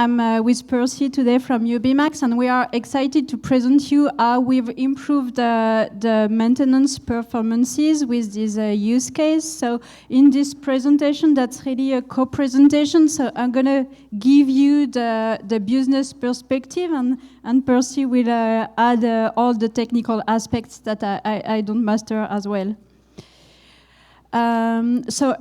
I'm with Percy today from UBMAX, and we are excited to present you how we've improved the maintenance performances with this use case. So in this presentation, that's really a co-presentation, so I'm going to give you the business perspective, and Percy will add all the technical aspects that I don't master as well. So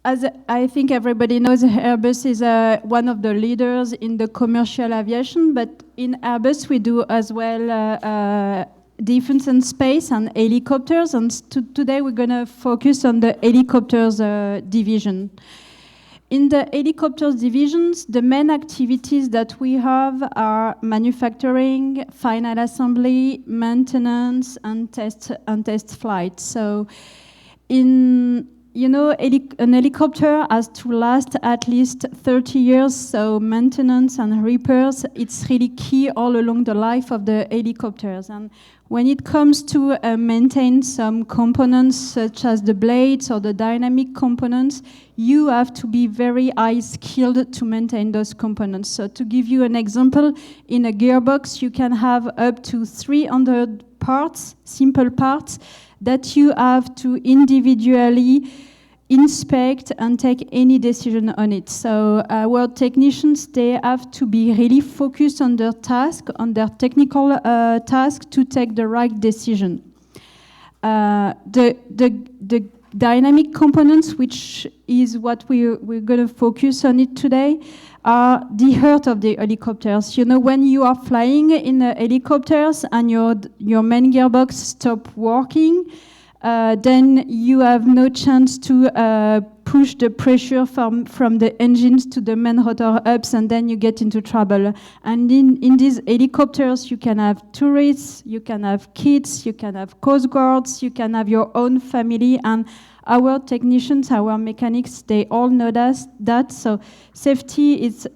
as I think everybody knows, Airbus is one of the leaders in the commercial aviation, but in Airbus we do as well defense and space and helicopters, and today we're going to focus on the helicopters division. In the helicopters divisions, the main activities that we have are manufacturing, final assembly, maintenance, and test flights. So an helicopter has to last at least 30 years, so maintenance and repairs, it's really key all along the life of the helicopters. And when it comes to maintain some components, such as the blades or the dynamic components, you have to be very high skilled to maintain those components. So to give you an example, in a gearbox, you can have up to 300 parts, simple parts, that you have to individually inspect and take any decision on it. So our technicians, they have to be really focused on their task, on their technical task to take the right decision. The dynamic components, which is what we're going to focus on it today, are the heart of the helicopters. You know, when you are flying in helicopters and your main gearbox stops working, then you have no chance to push the pressure from the engines to the main rotor hubs, and then you get into trouble. And in these helicopters, you can have tourists, you can have kids, you can have coast guards, you can have your own family, and our technicians, our mechanics, they all know that. So safety, it's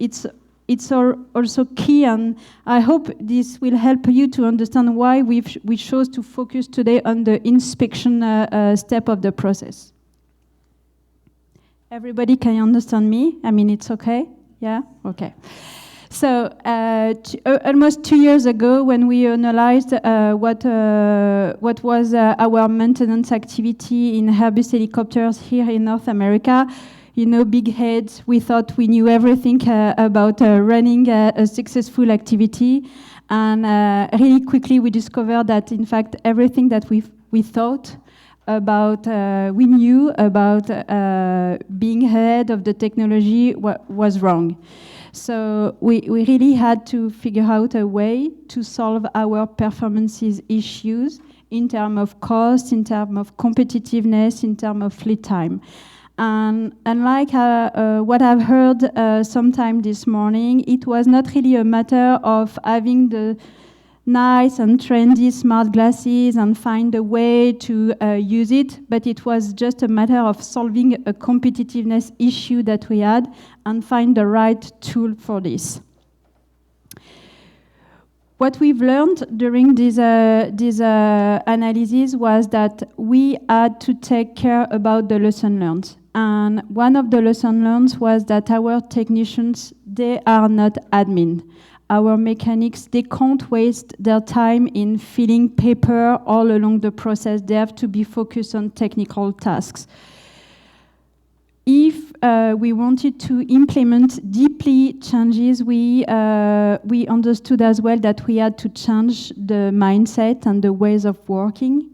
also key, and I hope this will help you to understand why we chose to focus today on the inspection step of the process. Everybody can understand me? I mean, it's okay? Yeah? Okay. So almost 2 years ago, when we analyzed what was our maintenance activity in Airbus helicopters here in North America, you know, big heads, we thought we knew everything about running a successful activity. And really quickly we discovered that, in fact, everything that we thought about, we knew about being ahead of the technology was wrong. So we really had to figure out a way to solve our performances issues in terms of cost, in terms of competitiveness, in terms of fleet time. And unlike what I've heard sometime this morning, it was not really a matter of having the nice and trendy smart glasses and find a way to use it, but it was just a matter of solving a competitiveness issue that we had and find the right tool for this. What we've learned during this analysis was that we had to take care about the lesson learned. And one of the lessons learned was that our technicians, they are not admin. Our mechanics, they can't waste their time in filling paper all along the process. They have to be focused on technical tasks. If we wanted to implement deeply changes, we understood as well that we had to change the mindset and the ways of working.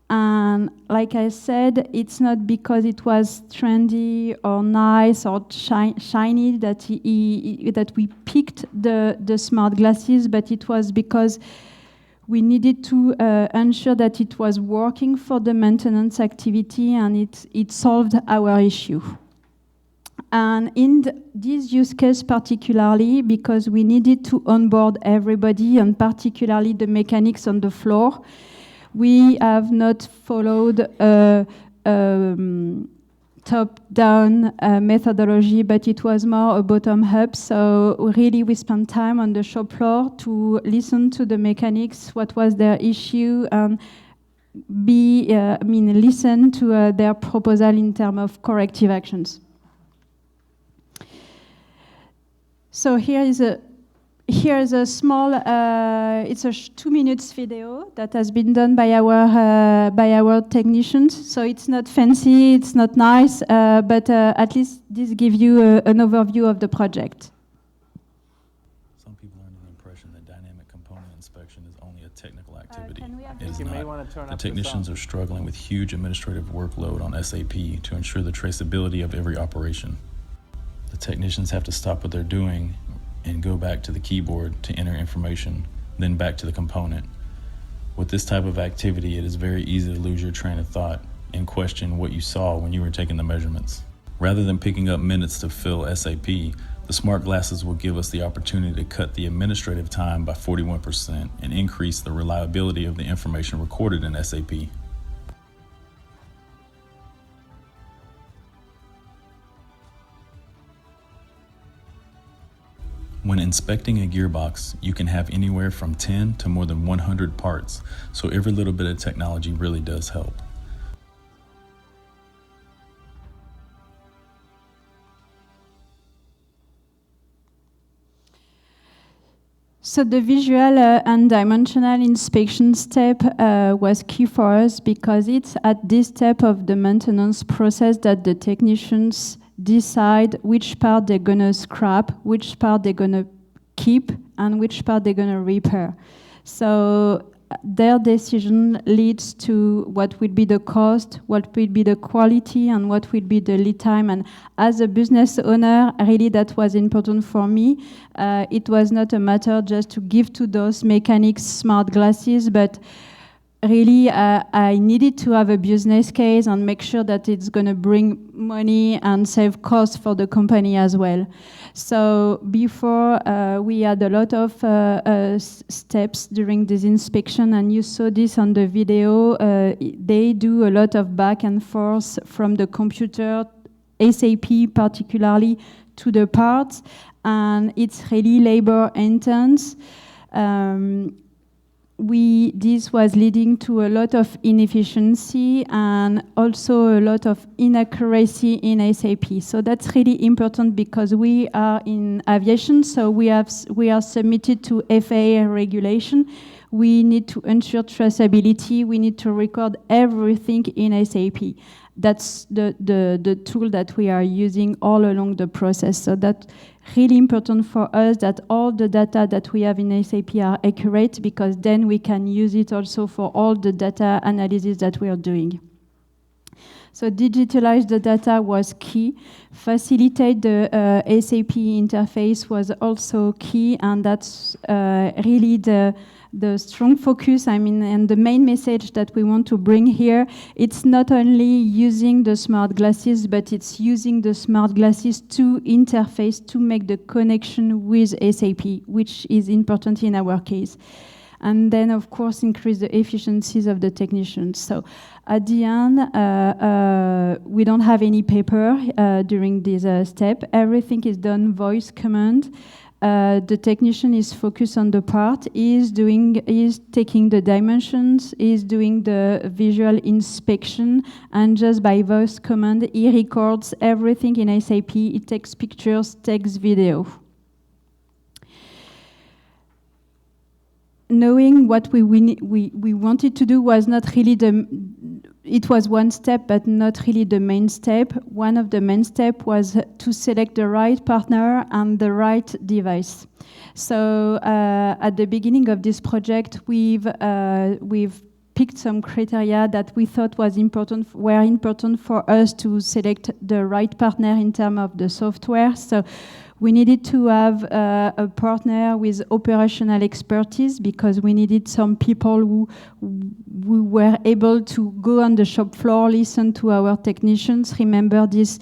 And like I said, it's not because it was trendy or nice or shiny that we picked the smart glasses, but it was because we needed to ensure that it was working for the maintenance activity, and it solved our issue. And in this use case particularly, because we needed to onboard everybody, and particularly the mechanics on the floor, we have not followed a top-down methodology, but it was more a bottom-up. So really we spent time on the shop floor to listen to the mechanics, what was their issue, and listen to their proposal in terms of corrective actions. So here is a small, it's a 2 minutes video that has been done by our technicians. So it's not fancy, it's not nice, but at least this gives you an overview of the project. Some people are under the impression that dynamic component inspection is only a technical activity. It is not. The technicians are struggling with huge administrative workload on SAP to ensure the traceability of every operation. The technicians have to stop what they're doing and go back to the keyboard to enter information, then back to the component. With this type of activity, it is very easy to lose your train of thought and question what you saw when you were taking the measurements. Rather than picking up minutes to fill SAP, the smart glasses will give us the opportunity to cut the administrative time by 41% and increase the reliability of the information recorded in SAP. When inspecting a gearbox, you can have anywhere from 10 to more than 100 parts, so every little bit of technology really does help. So the visual and dimensional inspection step was key for us because it's at this step of the maintenance process that the technicians decide which part they're gonna scrap, which part they're gonna keep, and which part they're gonna repair. So their decision leads to what will be the cost, what will be the quality, and what will be the lead time. And as a business owner, really that was important for me. It was not a matter just to give to those mechanics smart glasses, but really, I needed to have a business case and make sure that it's going to bring money and save costs for the company as well. So before, we had a lot of steps during this inspection, and you saw this on the video. They do a lot of back and forth from the computer, SAP particularly, to the parts, and it's really labor intense. This was leading to a lot of inefficiency and also a lot of inaccuracy in SAP. So that's really important because we are in aviation, so we are submitted to FAA regulation. We need to ensure traceability. We need to record everything in SAP. That's the tool that we are using all along the process. So that's really important for us that all the data that we have in SAP are accurate, because then we can use it also for all the data analysis that we are doing. So digitalize the data was key. Facilitate the SAP interface was also key, and that's really the strong focus, and the main message that we want to bring here. It's not only using the smart glasses, but it's using the smart glasses to interface, to make the connection with SAP, which is important in our case. And then, of course, increase the efficiencies of the technicians. So at the end, we don't have any paper during this step. Everything is done voice command. The technician is focused on the part, is taking the dimensions, is doing the visual inspection, and just by voice command, he records everything in SAP. He takes pictures, takes video. Knowing what we wanted to do was not really it was one step, but not really the main step. One of the main steps was to select the right partner and the right device. So at the beginning of this project, we've picked some criteria that we thought were important for us to select the right partner in terms of the software. So we needed to have a partner with operational expertise, because we needed some people who were able to go on the shop floor, listen to our technicians, remember this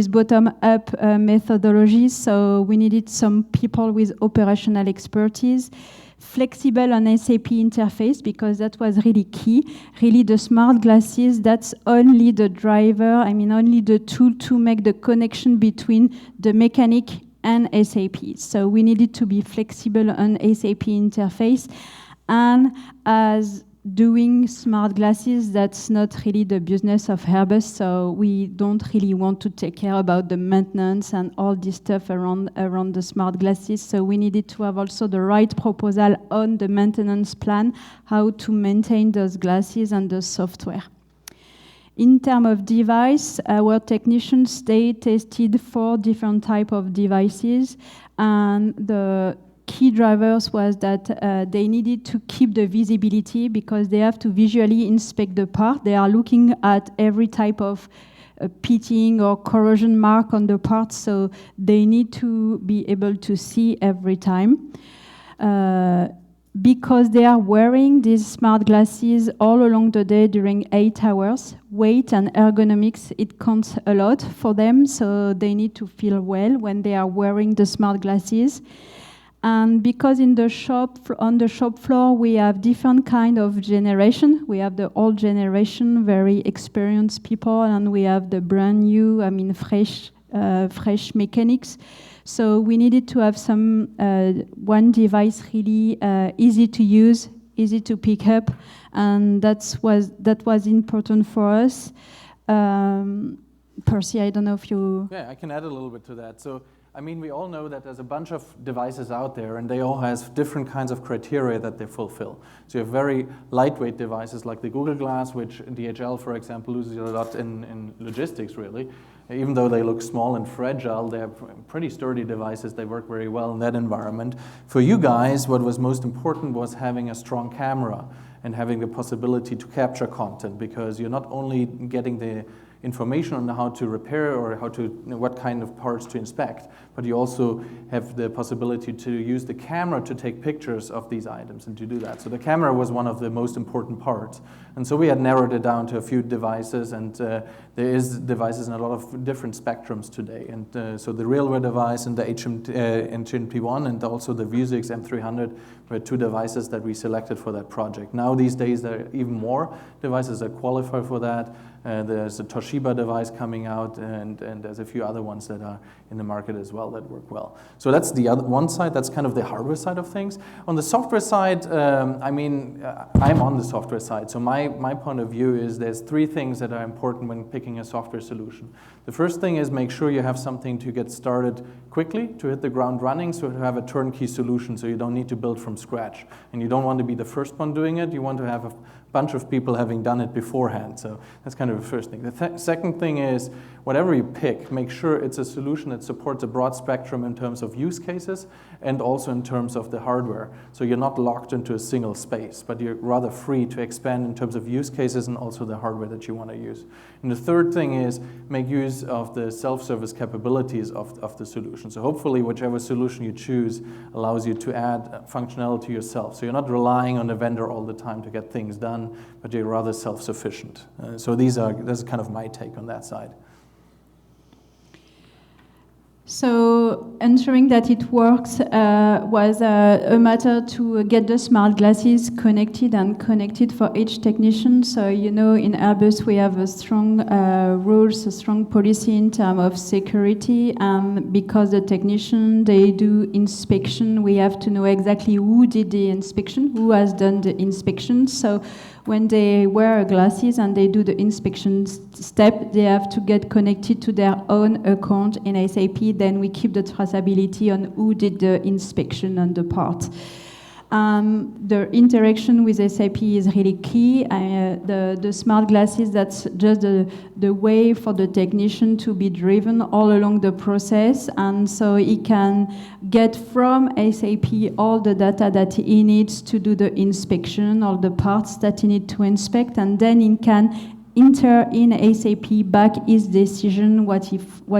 bottom-up methodology. So we needed some people with operational expertise. Flexible on SAP interface, because that was really key. Really, the smart glasses, that's only the driver, only the tool to make the connection between the mechanic and SAP. So we needed to be flexible on SAP interface. And as doing smart glasses, that's not really the business of Airbus, so we don't really want to take care about the maintenance and all this stuff around the smart glasses, so we needed to have also the right proposal on the maintenance plan, how to maintain those glasses and the software. In terms of device, our technicians, they tested 4 different types of devices, and the key drivers was that they needed to keep the visibility because they have to visually inspect the part. They are looking at every type of pitting or corrosion mark on the part, so they need to be able to see every time. Because they are wearing these smart glasses all along the day during 8 hours, weight and ergonomics, it counts a lot for them, so they need to feel well when they are wearing the smart glasses. And because on the shop floor, we have different kind of generation. We have the old generation, very experienced people, and we have the brand new, fresh mechanics. So we needed to have some one device really easy to use, easy to pick up, and that was important for us. Percy, I don't know if you... Yeah, I can add a little bit to that. So, I mean, we all know that there's a bunch of devices out there, and they all have different kinds of criteria that they fulfill. So you have very lightweight devices like the Google Glass, which DHL, for example, uses a lot in logistics, really. Even though they look small and fragile, they have pretty sturdy devices. They work very well in that environment. For you guys, what was most important was having a strong camera and having the possibility to capture content, because you're not only getting the information on how to repair or what kind of parts to inspect, but you also have the possibility to use the camera to take pictures of these items and to do that. So the camera was one of the most important parts. And so we had narrowed it down to a few devices, and there is devices in a lot of different spectrums today. And so the RealWear device and the HMP1 and also the Vuzix M300 were 2 devices that we selected for that project. Now these days there are even more devices that qualify for that. There's a Toshiba device coming out, and there's a few other ones that are in the market as well that work well. So that's the other one side. That's kind of the hardware side of things. On the software side, I'm on the software side. So my point of view is there's 3 things that are important when picking a software solution. The first thing is make sure you have something to get started quickly, to hit the ground running, so to have a turnkey solution, so you don't need to build from scratch. And you don't want to be the first one doing it. You want to have a bunch of people having done it beforehand. So that's kind of the first thing. The second thing is, whatever you pick, make sure it's a solution that supports a broad spectrum in terms of use cases and also in terms of the hardware. So you're not locked into a single space, but you're rather free to expand in terms of use cases and also the hardware that you want to use. And the third thing is make use of the self-service capabilities of the solution. So hopefully whichever solution you choose allows you to add functionality yourself. So you're not relying on a vendor all the time to get things done, but you're rather self-sufficient. So that's kind of my take on that side. So ensuring that it works was a matter to get the smart glasses connected for each technician. So, you know, in Airbus we have a strong rules, a strong policy in terms of security, and because the technician, they do inspection, we have to know exactly who did the inspection, who has done the inspection. So when they wear glasses and they do the inspection step, they have to get connected to their own account in SAP. Then we keep the traceability on who did the inspection on the part. The interaction with SAP is really key. The smart glasses, that's just the way for the technician to be driven all along the process, and so he can get from SAP all the data that he needs to do the inspection, all the parts that he needs to inspect, and then he can enter in SAP back his decision, what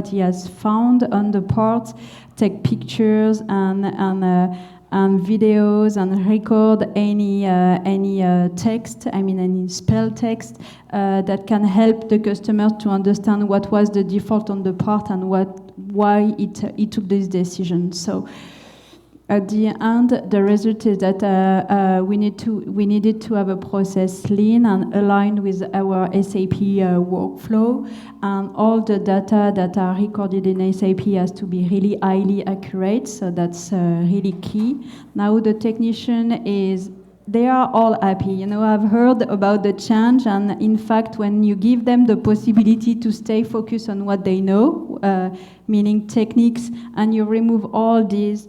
he has found on the part, take pictures and videos, and record any text, any spell text that can help the customer to understand what was the default on the part and why it took this decision. So at the end, the result is that we needed to have a process lean and aligned with our SAP workflow, and all the data that are recorded in SAP has to be really highly accurate. So that's really key. Now the technician is they are all happy. You know, I've heard about the change, and in fact, when you give them the possibility to stay focused on what they know, meaning techniques, and you remove all these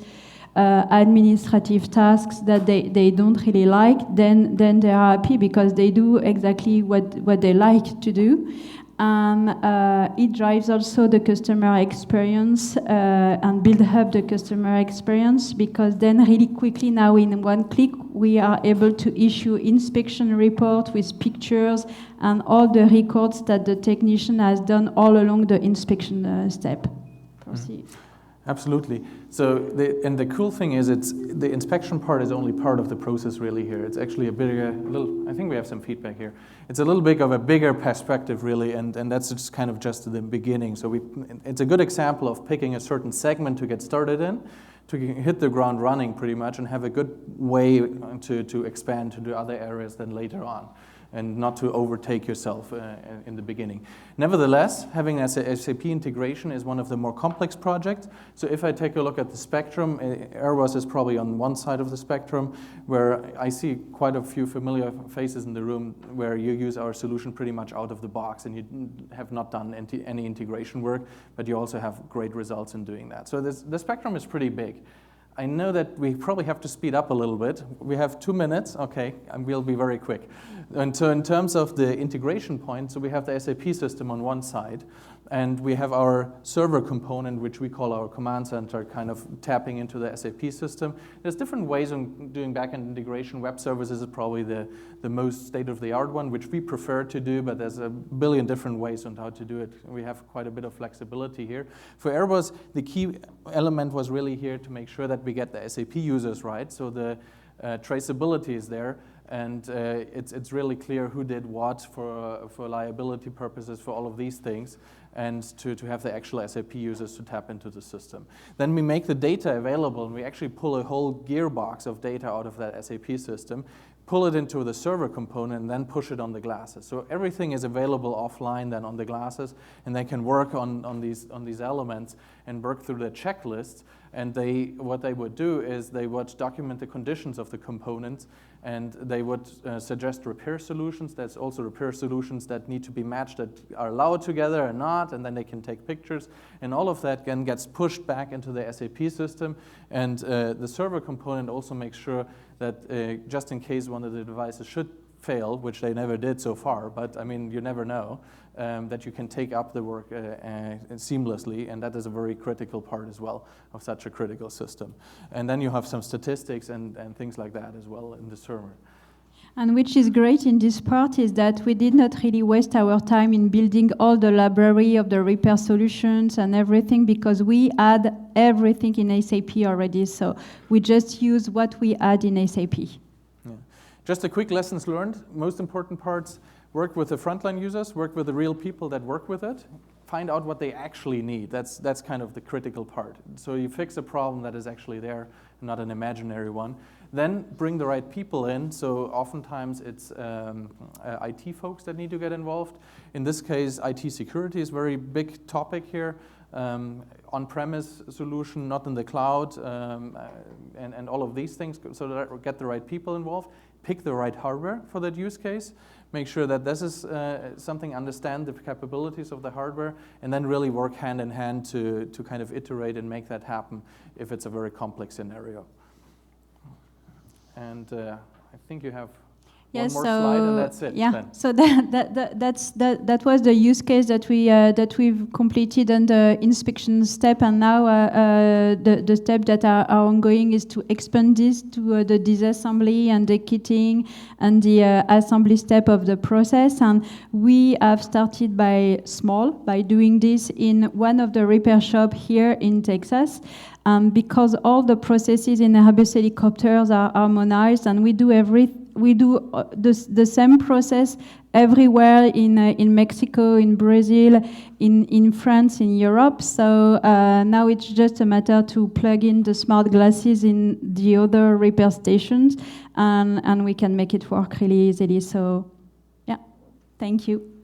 administrative tasks that they don't really like, then they are happy because they do exactly what they like to do. And it drives also the customer experience and build up the customer experience, because then really quickly now in one click we are able to issue inspection report with pictures and all the records that the technician has done all along the inspection step. Proceed. Absolutely. So, the cool thing is, the inspection part is only part of the process really here. It's actually I think we have some feedback here. It's a little bit of a bigger perspective really, and that's just the beginning. So it's a good example of picking a certain segment to get started in, to hit the ground running pretty much, and have a good way to expand to the other areas then later on, and not to overtake yourself in the beginning. Nevertheless, having SAP integration is one of the more complex projects. So if I take a look at the spectrum, Airbus is probably on one side of the spectrum, where I see quite a few familiar faces in the room where you use our solution pretty much out of the box, and you have not done any integration work, but you also have great results in doing that. So the spectrum is pretty big. I know that we probably have to speed up a little bit. We have 2 minutes, okay, and we'll be very quick. And so in terms of the integration point, so we have the SAP system on one side, and we have our server component, which we call our command center, kind of tapping into the SAP system. There's different ways of doing backend integration. Web services is probably the most state-of-the-art one, which we prefer to do, but there's a billion different ways on how to do it. We have quite a bit of flexibility here. For Airbus, the key element was really here to make sure that we get the SAP users right, so the traceability is there, and it's really clear who did what for liability purposes, for all of these things, and to have the actual SAP users to tap into the system. Then we make the data available, and we actually pull a whole gearbox of data out of that SAP system, pull it into the server component, and then push it on the glasses. So everything is available offline then on the glasses, and they can work on these elements and work through the checklists. And what they would do is they would document the conditions of the components, and they would suggest repair solutions. There's also repair solutions that need to be matched, that are allowed together or not, and then they can take pictures. And all of that then gets pushed back into the SAP system. And the server component also makes sure that just in case one of the devices should fail, which they never did so far, but I mean, you never know, that you can take up the work seamlessly, and that is a very critical part as well of such a critical system. And then you have some statistics and things like that as well in the server. And which is great in this part is that we did not really waste our time in building all the library of the repair solutions and everything, because we had everything in SAP already. So we just use what we had in SAP. Yeah. Just a quick lessons learned. Most important parts: work with the frontline users, work with the real people that work with it, find out what they actually need. That's kind of the critical part. So you fix a problem that is actually there, not an imaginary one. Then bring the right people in. So oftentimes it's IT folks that need to get involved. In this case, IT security is a very big topic here. On-premise solution, not in the cloud, and all of these things, so that get the right people involved. Pick the right hardware for that use case. Make sure that this is something, understand the capabilities of the hardware, and then really work hand in hand to kind of iterate and make that happen if it's a very complex scenario. And I think you have one more slide, and that's it. Yeah. Then. So that was the use case that we've completed on the inspection step, and now the step that are ongoing is to expand this to the disassembly and the kitting and the assembly step of the process. And we have started by doing this in one of the repair shop here in Texas. Because all the processes in Airbus helicopters are harmonized, and we do the same process everywhere in Mexico, in Brazil, in France, in Europe. So now it's just a matter to plug in the smart glasses in the other repair stations, and we can make it work really easily. So yeah, thank you.